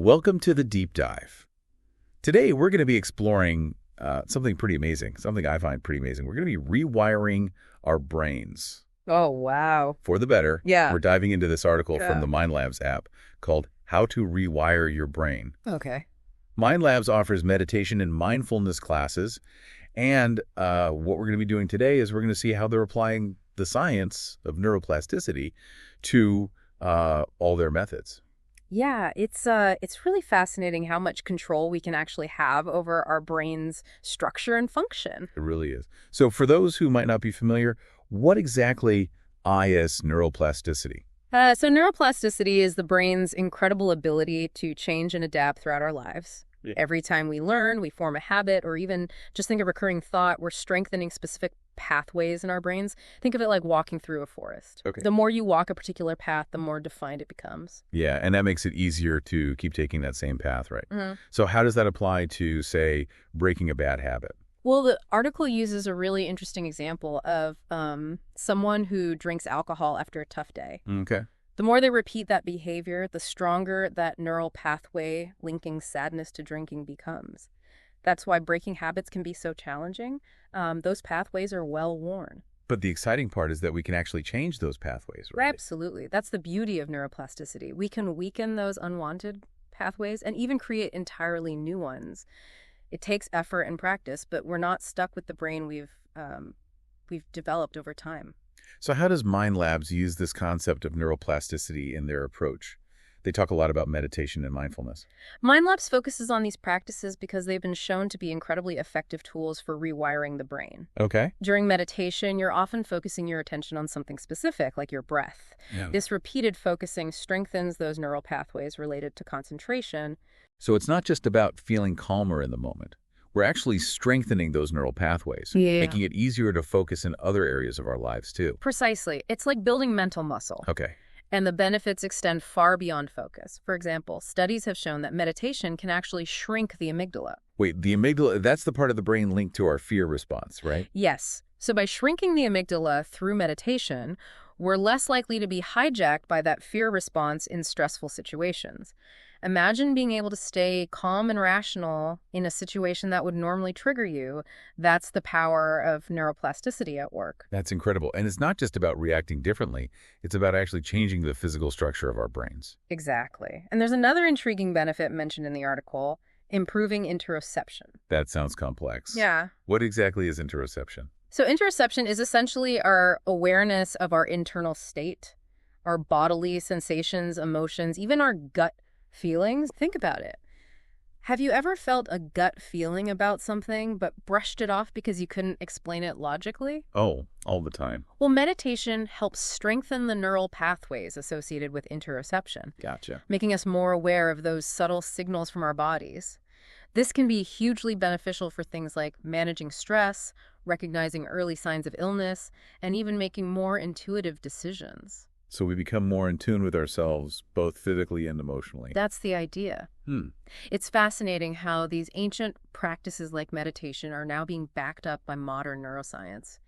Welcome to the Deep Dive. Today, we're going to be exploring something pretty amazing, something I find pretty amazing. We're going to be rewiring our brains. Oh, wow. For the better. Yeah. We're diving into this article from the Mind Labs app called How to Rewire Your Brain. Okay. Mind Labs offers meditation and mindfulness classes, and what we're going to be doing today is we're going to see how they're applying the science of neuroplasticity to all their methods. Yeah, it's really fascinating how much control we can actually have over our brain's structure and function. It really is. So for those who might not be familiar, what exactly is neuroplasticity? So neuroplasticity is the brain's incredible ability to change and adapt throughout our lives. Yeah. Every time we learn, we form a habit, or even just think of recurring thought, we're strengthening specific pathways in our brains. Think of it like walking through a forest. Okay. The more you walk a particular path, the more defined it becomes. Yeah, and that makes it easier to keep taking that same path, right? Mm-hmm. So how does that apply to, say, breaking a bad habit? Well, the article uses a really interesting example of someone who drinks alcohol after a tough day. Okay. The more they repeat that behavior, the stronger that neural pathway linking sadness to drinking becomes. That's why breaking habits can be so challenging. Those pathways are well worn. But the exciting part is that we can actually change those pathways, right? Absolutely. That's the beauty of neuroplasticity. We can weaken those unwanted pathways and even create entirely new ones. It takes effort and practice, but we're not stuck with the brain we've developed over time. So how does Mind Labs use this concept of neuroplasticity in their approach? They talk a lot about meditation and mindfulness. Mind Labs focuses on these practices because they've been shown to be incredibly effective tools for rewiring the brain. Okay. During meditation, you're often focusing your attention on something specific, like your breath. Yeah. This repeated focusing strengthens those neural pathways related to concentration. So it's not just about feeling calmer in the moment. We're actually strengthening those neural pathways, making it easier to focus in other areas of our lives, too. Precisely. It's like building mental muscle. Okay. And the benefits extend far beyond focus. For example, studies have shown that meditation can actually shrink the amygdala. Wait, the amygdala, that's the part of the brain linked to our fear response, right? Yes. So by shrinking the amygdala through meditation, we're less likely to be hijacked by that fear response in stressful situations. Imagine being able to stay calm and rational in a situation that would normally trigger you. That's the power of neuroplasticity at work. That's incredible. And it's not just about reacting differently. It's about actually changing the physical structure of our brains. Exactly. And there's another intriguing benefit mentioned in the article, improving interoception. That sounds complex. Yeah. What exactly is interoception? So interoception is essentially our awareness of our internal state, our bodily sensations, emotions, even our gut feelings. Think about it. Have you ever felt a gut feeling about something but brushed it off because you couldn't explain it logically? Oh, all the time. Well, meditation helps strengthen the neural pathways associated with interoception, Gotcha. making us more aware of those subtle signals from our bodies. This can be hugely beneficial for things like managing stress, recognizing early signs of illness, and even making more intuitive decisions. So we become more in tune with ourselves, both physically and emotionally. That's the idea. It's fascinating how these ancient practices like meditation are now being backed up by modern neuroscience.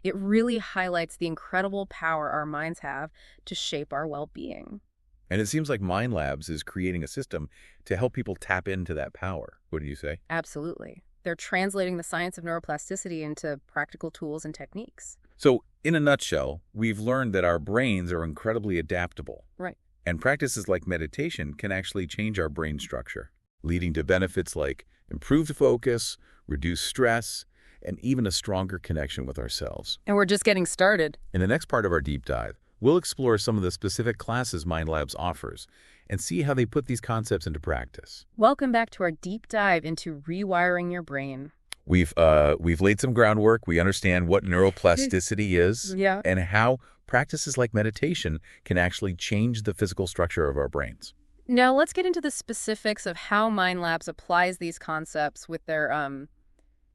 It really highlights the incredible power our minds have to shape our well-being. And it seems like Mind Labs is creating a system to help people tap into that power. What do you say? Absolutely. They're translating the science of neuroplasticity into practical tools and techniques. So, in a nutshell, we've learned that our brains are incredibly adaptable. Right. And practices like meditation can actually change our brain structure, leading to benefits like improved focus, reduced stress, and even a stronger connection with ourselves. And we're just getting started. In the next part of our deep dive, we'll explore some of the specific classes Mind Labs offers and see how they put these concepts into practice. Welcome back to our deep dive into rewiring your brain. We've laid some groundwork. We understand what neuroplasticity is and how practices like meditation can actually change the physical structure of our brains. Now let's get into the specifics of how Mind Labs applies these concepts with their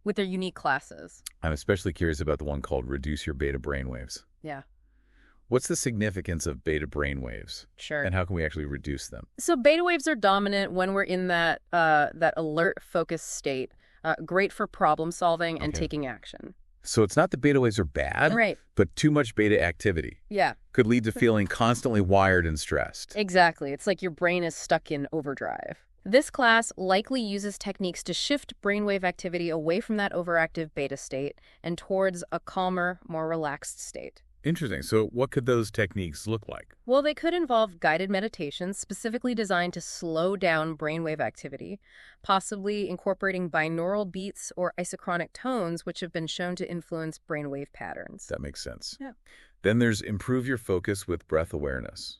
unique classes. I'm especially curious about the one called Reduce Your Beta Brainwaves. Yeah. What's the significance of beta brainwaves? Sure. And how can we actually reduce them? So beta waves are dominant when we're in that alert, focused state. Great for problem solving and taking action. So it's not that beta waves are bad, right? But too much beta activity could lead to feeling constantly wired and stressed. Exactly. It's like your brain is stuck in overdrive. This class likely uses techniques to shift brainwave activity away from that overactive beta state and towards a calmer, more relaxed state. Interesting. So what could those techniques look like? Well, they could involve guided meditations specifically designed to slow down brainwave activity, possibly incorporating binaural beats or isochronic tones, which have been shown to influence brainwave patterns. That makes sense. Yeah. Then there's improve your focus with breath awareness.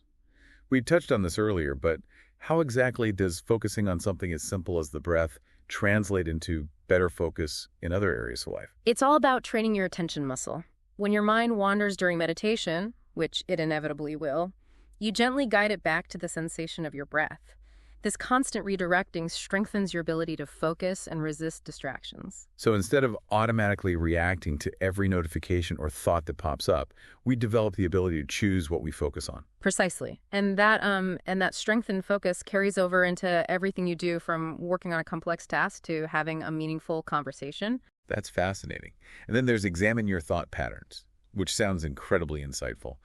We touched on this earlier, but how exactly does focusing on something as simple as the breath translate into better focus in other areas of life? It's all about training your attention muscle. When your mind wanders during meditation, which it inevitably will, you gently guide it back to the sensation of your breath. This constant redirecting strengthens your ability to focus and resist distractions. So instead of automatically reacting to every notification or thought that pops up, we develop the ability to choose what we focus on. Precisely. And that strengthened focus carries over into everything you do, from working on a complex task to having a meaningful conversation. That's fascinating. And then there's examine your thought patterns, which sounds incredibly insightful.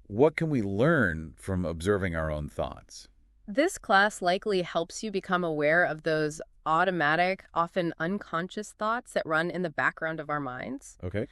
What can we learn from observing our own thoughts? This class likely helps you become aware of those automatic, often unconscious thoughts that run in the background of our minds. Okay.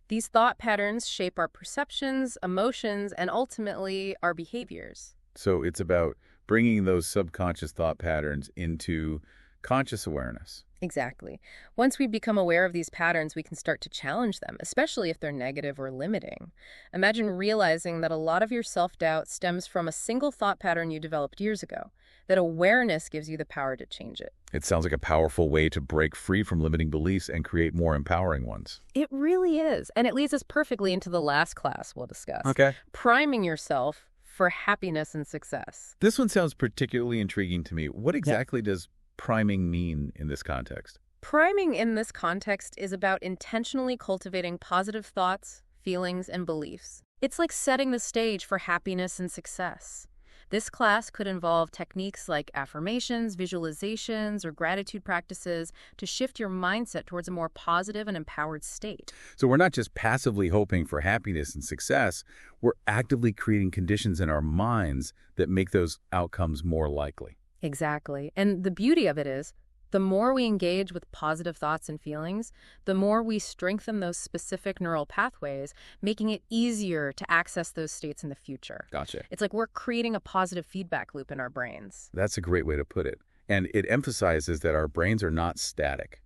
These thought patterns shape our perceptions, emotions, and ultimately our behaviors. So it's about bringing those subconscious thought patterns into conscious awareness. Exactly. Once we become aware of these patterns, we can start to challenge them, especially if they're negative or limiting. Imagine realizing that a lot of your self-doubt stems from a single thought pattern you developed years ago. That awareness gives you the power to change it. It sounds like a powerful way to break free from limiting beliefs and create more empowering ones. It really is. And it leads us perfectly into the last class we'll discuss. Okay. Priming yourself for happiness and success. This one sounds particularly intriguing to me. What exactly does priming mean in this context? Priming in this context is about intentionally cultivating positive thoughts, feelings, and beliefs. It's like setting the stage for happiness and success. This class could involve techniques like affirmations, visualizations, or gratitude practices to shift your mindset towards a more positive and empowered state. So we're not just passively hoping for happiness and success, we're actively creating conditions in our minds that make those outcomes more likely. Exactly. And the beauty of it is, the more we engage with positive thoughts and feelings, the more we strengthen those specific neural pathways, making it easier to access those states in the future. Gotcha. It's like we're creating a positive feedback loop in our brains. That's a great way to put it. And it emphasizes that our brains are not static.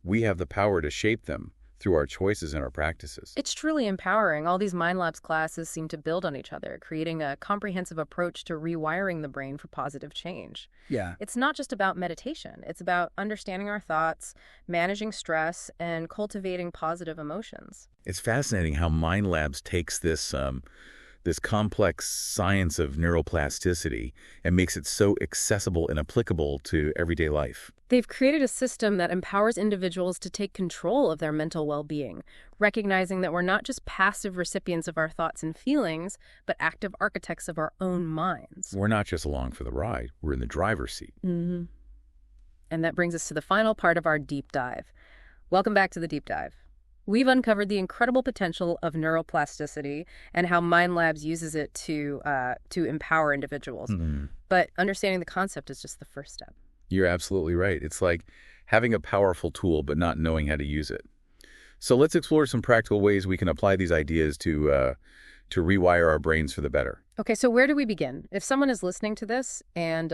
We have the power to shape them through our choices and our practices. It's truly empowering. All these Mind Labs classes seem to build on each other, creating a comprehensive approach to rewiring the brain for positive change. Yeah. It's not just about meditation. It's about understanding our thoughts, managing stress, and cultivating positive emotions. It's fascinating how Mind Labs takes this complex science of neuroplasticity and makes it so accessible and applicable to everyday life. They've created a system that empowers individuals to take control of their mental well-being, recognizing that we're not just passive recipients of our thoughts and feelings, but active architects of our own minds. We're not just along for the ride, we're in the driver's seat. Mm-hmm. And that brings us to the final part of our deep dive. Welcome back to the deep dive. We've uncovered the incredible potential of neuroplasticity and how Mind Labs uses it to empower individuals. Mm-hmm. But understanding the concept is just the first step. You're absolutely right. It's like having a powerful tool but not knowing how to use it. So let's explore some practical ways we can apply these ideas to rewire our brains for the better. Okay, so where do we begin? If someone is listening to this and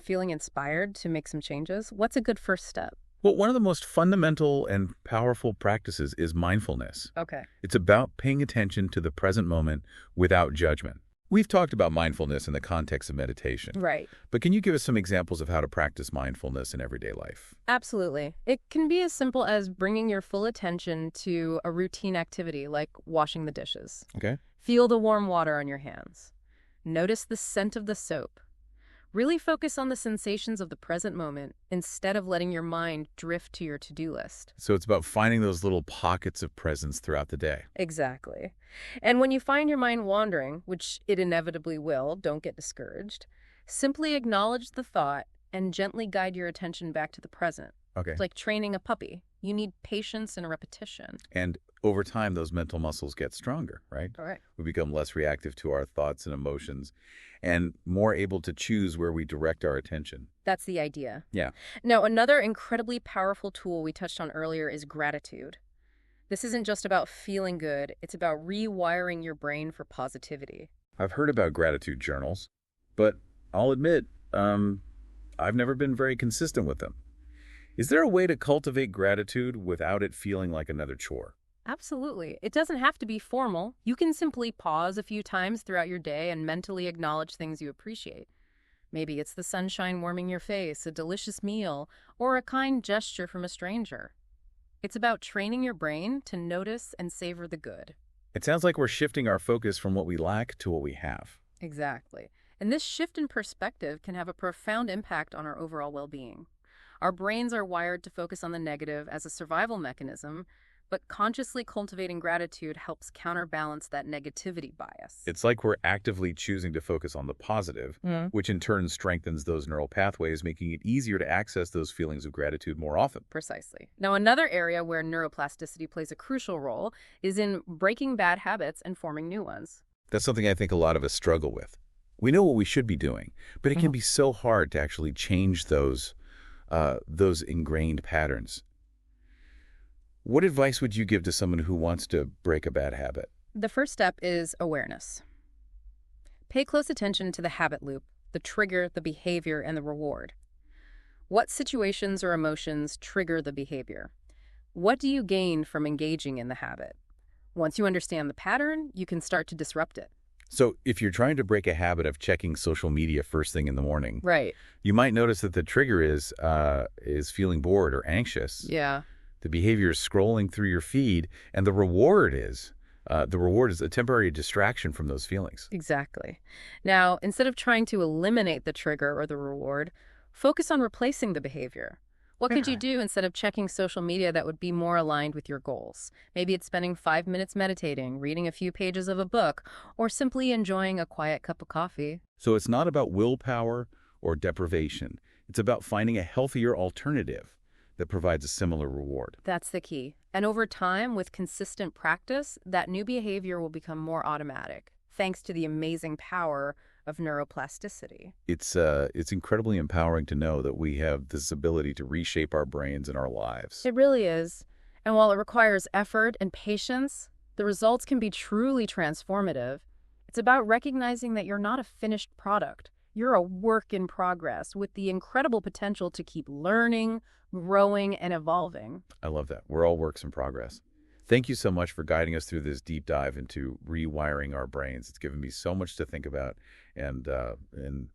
feeling inspired to make some changes, what's a good first step? Well, one of the most fundamental and powerful practices is mindfulness. Okay. It's about paying attention to the present moment without judgment. We've talked about mindfulness in the context of meditation. Right. But can you give us some examples of how to practice mindfulness in everyday life? Absolutely. It can be as simple as bringing your full attention to a routine activity like washing the dishes. Okay. Feel the warm water on your hands. Notice the scent of the soap. Really focus on the sensations of the present moment instead of letting your mind drift to your to-do list. So it's about finding those little pockets of presence throughout the day. Exactly. And when you find your mind wandering, which it inevitably will, don't get discouraged, simply acknowledge the thought and gently guide your attention back to the present. Okay. It's like training a puppy. You need patience and repetition. And over time, those mental muscles get stronger, right? All right. We become less reactive to our thoughts and emotions and more able to choose where we direct our attention. That's the idea. Yeah. Now, another incredibly powerful tool we touched on earlier is gratitude. This isn't just about feeling good, it's about rewiring your brain for positivity. I've heard about gratitude journals, but I'll admit, I've never been very consistent with them. Is there a way to cultivate gratitude without it feeling like another chore? Absolutely. It doesn't have to be formal. You can simply pause a few times throughout your day and mentally acknowledge things you appreciate. Maybe it's the sunshine warming your face, a delicious meal, or a kind gesture from a stranger. It's about training your brain to notice and savor the good. It sounds like we're shifting our focus from what we lack to what we have. Exactly. And this shift in perspective can have a profound impact on our overall well-being. Our brains are wired to focus on the negative as a survival mechanism, but consciously cultivating gratitude helps counterbalance that negativity bias. It's like we're actively choosing to focus on the positive, which in turn strengthens those neural pathways, making it easier to access those feelings of gratitude more often. Precisely. Now, another area where neuroplasticity plays a crucial role is in breaking bad habits and forming new ones. That's something I think a lot of us struggle with. We know what we should be doing, but it can be so hard to actually change those ingrained patterns. What advice would you give to someone who wants to break a bad habit? The first step is awareness. Pay close attention to the habit loop, the trigger, the behavior, and the reward. What situations or emotions trigger the behavior? What do you gain from engaging in the habit? Once you understand the pattern, you can start to disrupt it. So if you're trying to break a habit of checking social media first thing in the morning, Right. you might notice that the trigger is feeling bored or anxious. Yeah. The behavior is scrolling through your feed, and the reward is a temporary distraction from those feelings. Exactly. Now, instead of trying to eliminate the trigger or the reward, focus on replacing the behavior. What could you do instead of checking social media that would be more aligned with your goals? Maybe it's spending 5 minutes meditating, reading a few pages of a book, or simply enjoying a quiet cup of coffee. So it's not about willpower or deprivation. It's about finding a healthier alternative that provides a similar reward. That's the key. And over time, with consistent practice, that new behavior will become more automatic, thanks to the amazing power of neuroplasticity. It's incredibly empowering to know that we have this ability to reshape our brains and our lives. It really is. And while it requires effort and patience, the results can be truly transformative. It's about recognizing that you're not a finished product. You're a work in progress with the incredible potential to keep learning, growing, and evolving. I love that. We're all works in progress. Thank you so much for guiding us through this deep dive into rewiring our brains. It's given me so much to think about and a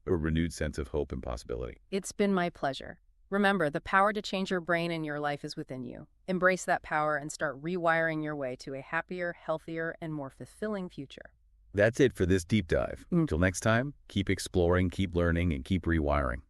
renewed sense of hope and possibility. It's been my pleasure. Remember, the power to change your brain and your life is within you. Embrace that power and start rewiring your way to a happier, healthier, and more fulfilling future. That's it for this deep dive. Until next time, keep exploring, keep learning, and keep rewiring.